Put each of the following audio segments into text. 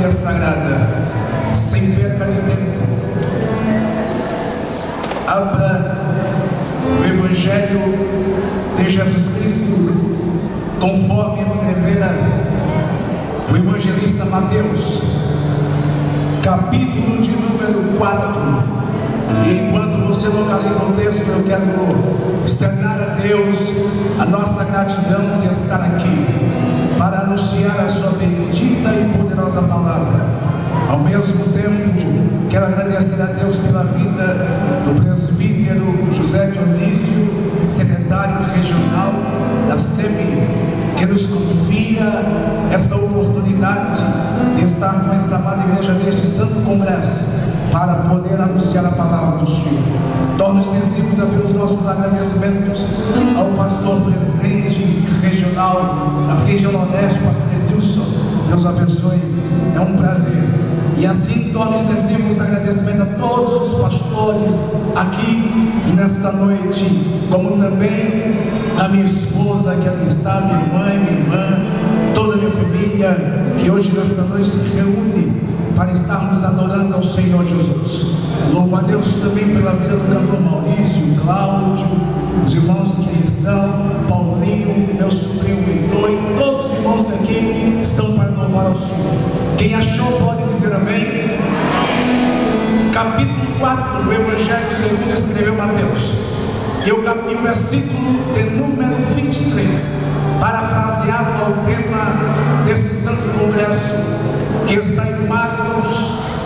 Bíblia Sagrada, sem perca de tempo, abra o Evangelho de Jesus Cristo, conforme escrevera o evangelista Mateus, capítulo de número 4. E enquanto você localiza o texto, eu quero externar a Deus a nossa gratidão de estar aqui para anunciar a sua bendita e poderosa palavra. Ao mesmo tempo, quero agradecer a Deus pela vida do presbítero José Dionísio, secretário regional da SEMI, que nos confia esta oportunidade de estar com esta amada igreja neste santo congresso, para poder anunciar a palavra do Senhor. Torno extensivo também os nossos agradecimentos ao pastor presidente regional da região Nordeste, pastor Edilson. Deus abençoe, é um prazer. E assim torno extensivo os agradecimentos a todos os pastores aqui nesta noite, como também a minha esposa que aqui está, minha mãe, minha irmã, toda a minha família, que hoje nesta noite se reúne para estarmos adorando ao Senhor Jesus. Louvo a Deus também pela vida do cantor Maurício, Cláudio, os irmãos que estão, Paulinho, meu sobrinho Heitor, e todos os irmãos daqui estão para louvar ao Senhor. Quem achou pode dizer amém. Capítulo 4 do Evangelho segundo escreveu Mateus, e o versículo de número 23, parafraseado ao tema desse santo congresso, que está em Marcos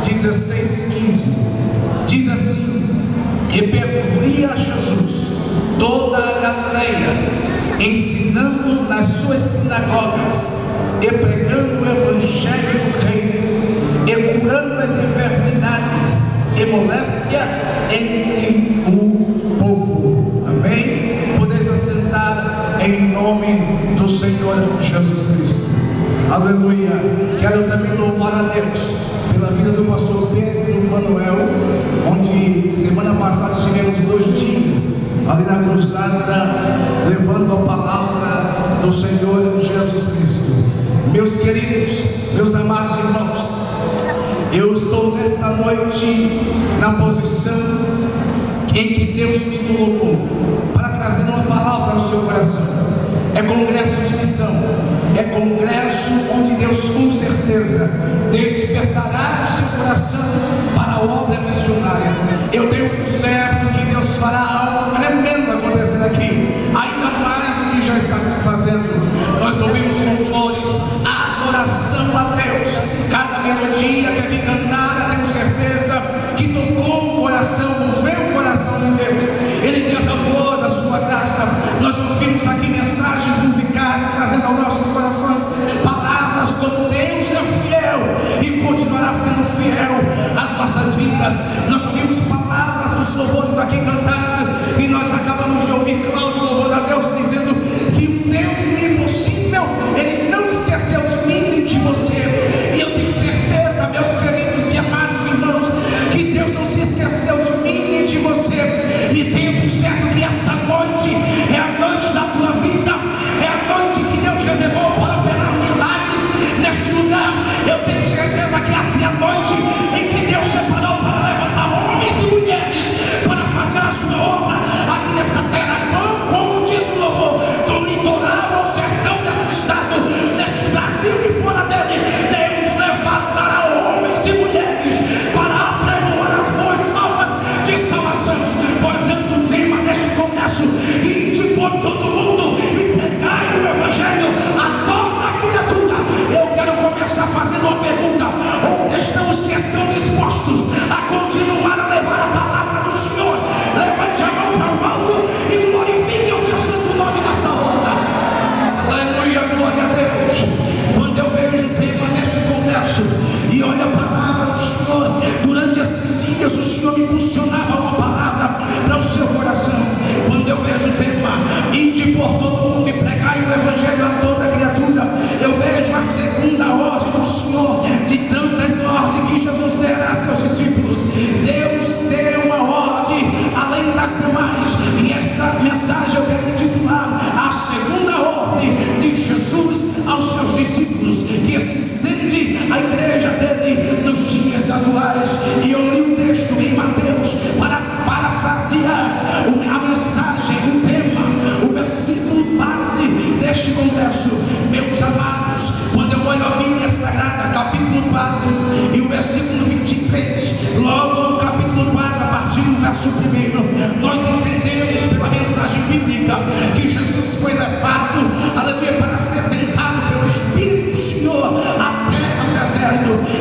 16:15, diz assim: e percorria Jesus toda a Galileia, ensinando nas suas sinagogas e pregando o evangelho do reino, e curando as enfermidades e moléstia entre o povo. Amém? Podeis assentar em nome do Senhor Jesus Cristo. Aleluia. Quero também louvar a Deus pela vida do pastor Pedro Manuel, onde semana passada estivemos 2 dias ali na cruzada, levando a palavra do Senhor Jesus Cristo. Meus queridos, meus amados irmãos, eu estou nesta noite na posição em que Deus me colocou para trazer uma palavra ao seu coração. É congresso de missão, é congresso onde Deus com certeza despertará o seu coração para a obra missionária. Eu tenho por certo que Deus fará algo tremendo acontecer aqui, ainda mais do que já está fazendo. Nós ouvimos louvores, a adoração a Deus, cada melodia que aqui cantada, tenho certeza que tocou o coração, moveu o coração de Deus. Ele derramou da sua graça. Nós ouvimos aqui mensagens musicais trazendo aos nossos corações palavras como Deus é fiel e continuará sendo fiel às nossas vidas. Nós ouvimos palavras dos louvores aqui cantados, e nós acabamos de ouvir Cláudio louvando a Deus, dizendo que o Deus impossível, Ele não esqueceu de mim nem de você. E eu tenho certeza, meus queridos e amados irmãos, que Deus não se esqueceu de mim nem de você. E tenho por certo que esta noite é a noite da tua vida, é a noite que Deus reservou para operar milagres neste lugar. Eu tenho certeza que essa é a noite em que Deus separou para levantar homens e mulheres para fazer a sua obra aqui nesta terra. Como diz o louvor, do litoral ao sertão desse estado, neste Brasil e fora dele, Deus levantará homens e mulheres para apregoar as boas novas de salvação. Portanto, o tema deste congresso: ide por todo mundo e pregai o evangelho a toda criatura. Eu quero começar fazendo uma pergunta: onde estão os que estão dispostos a continuar a levar a palavra do Senhor? Levante a mão para o alto e glorifique o seu santo nome nesta hora. Aleluia, glória a Deus. Quando eu vejo o tema deste congresso e olho a palavra do Senhor, durante esses dias o Senhor me impulsionava uma palavra para o seu coração. Quando eu vejo o tema: ide por todo mundo e pregai o evangelho a toda criatura, eu vejo a segunda ordem do Senhor, de tantas ordens que Jesus dera a seus discípulos. Deus deu uma ordem além das demais, e esta mensagem eu quero titular: a segunda ordem de Jesus aos seus discípulos, que se estende à igreja dele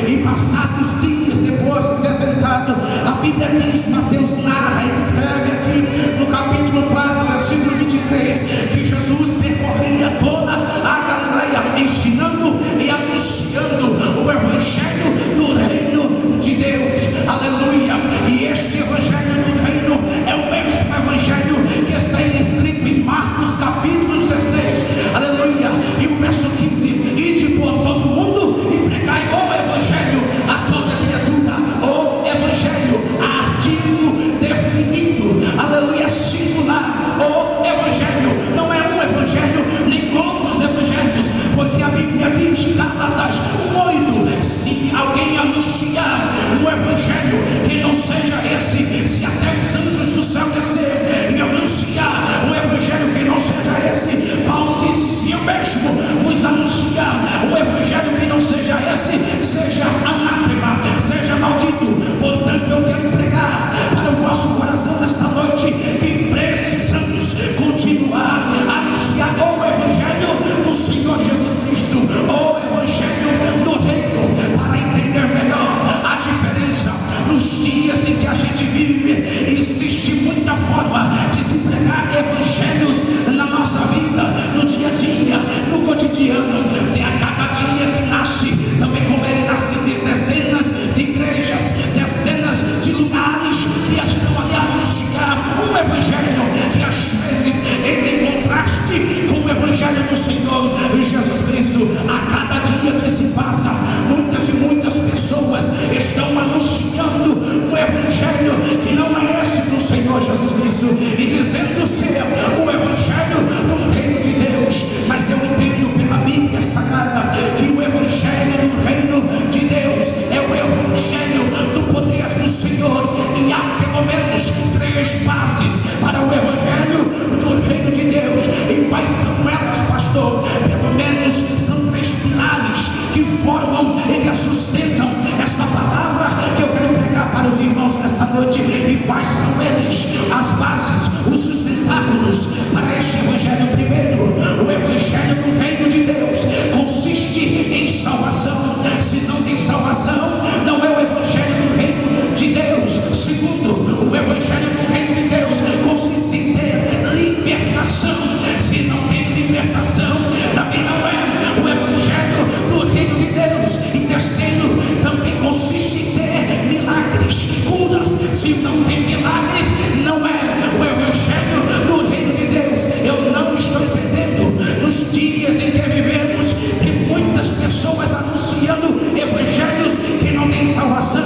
E passados dias depois de ser tentado, a Bíblia diz, Mateus narra e escreve aqui no capítulo 4, versículo 23, que Jesus percorria toda a Galileia, ensinando e anunciando o evangelho do reino de Deus. Aleluia! E este evangelho do reino é o mesmo evangelho que está escrito em Marcos capítulo 16, aleluia, e o verso 15: ide por todo mundo e pregai o evangelho a toda criatura. O evangelho, artigo definido, aleluia, singular. O evangelho não é um evangelho nem outros evangelhos, porque a Bíblia diz, Gálatas 1:8, se alguém anunciar um evangelho que não seja esse, se até os anjos do céu descer e anunciar um evangelho que não seja esse, Paulo disse, se eu mesmo vos anunciar um evangelho que não seja esse, seja anátema, seja maldito. Portanto, eu quero pregar para o vosso coração nesta noite que precisamos continuar a anunciar o evangelho do Senhor Jesus Cristo, o evangelho do reino, para entender melhor a diferença. Nos dias em que a gente vive, existe muita forma de se pregar evangelhos na nossa vida, no dia a dia, no cotidiano. Tem a cada dia que nasce, também como ele nasce, de dezenas de igrejas, dezenas de lugares que ajudam a anunciar um evangelho que às vezes entra em contraste com o evangelho do Senhor Jesus Cristo. A cada dia que se passa, muitas e muitas pessoas estão anunciando um evangelho que não é esse do Senhor Jesus Cristo, e dizendo ser o evangelho do reino de Deus. Mas eu entendo pela Bíblia Sagrada que o evangelho do reino de Deus é o evangelho do poder do Senhor, e há pelo menos 3 bases para o evangelho do reino de Deus. E quais são elas, pastor? Pelo menos são 3 pilares que formam e que sustentam esta palavra que eu quero pregar para os irmãos nesta noite. E quais são eles? As bases, os sustentáculos para este evangelho. Primeiro, o evangelho do reino de Deus consiste em salvação. Se não tem salvação, não é o evangelho do reino de Deus. Segundo, o evangelho do reino de Deus consiste em ter libertação. Se não tem libertação, também não é o evangelho do reino de Deus. E terceiro, também consiste em ter milagres, curas. Se não tem milagres, não é o evangelho do reino de Deus. Eu não estou entendendo. Nos dias em que vivemos, tem muitas pessoas anunciando evangelhos que não têm salvação,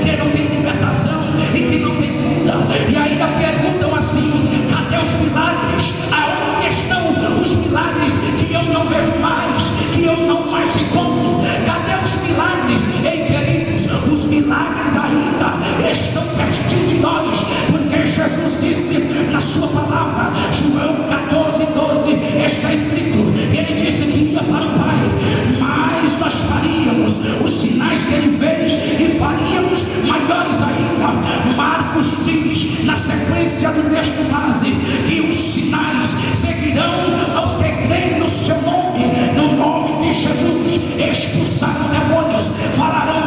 que não têm libertação e que não têm cura. E ainda perguntam assim: cadê os milagres? Aonde estão os milagres que eu não vejo mais, que eu não mais encontro? Cadê os milagres? Ei, queridos, os milagres ainda estão pertinho de nós, porque Jesus disse na sua palavra, João 14:12, está escrito, ele disse que ia para o Pai, mas nós faríamos os sinais que ele fez e faríamos maiores ainda. Marcos diz na sequência do texto base que os sinais seguirão aos que creem no seu nome, no nome de Jesus. Expulsaram demônios, falarão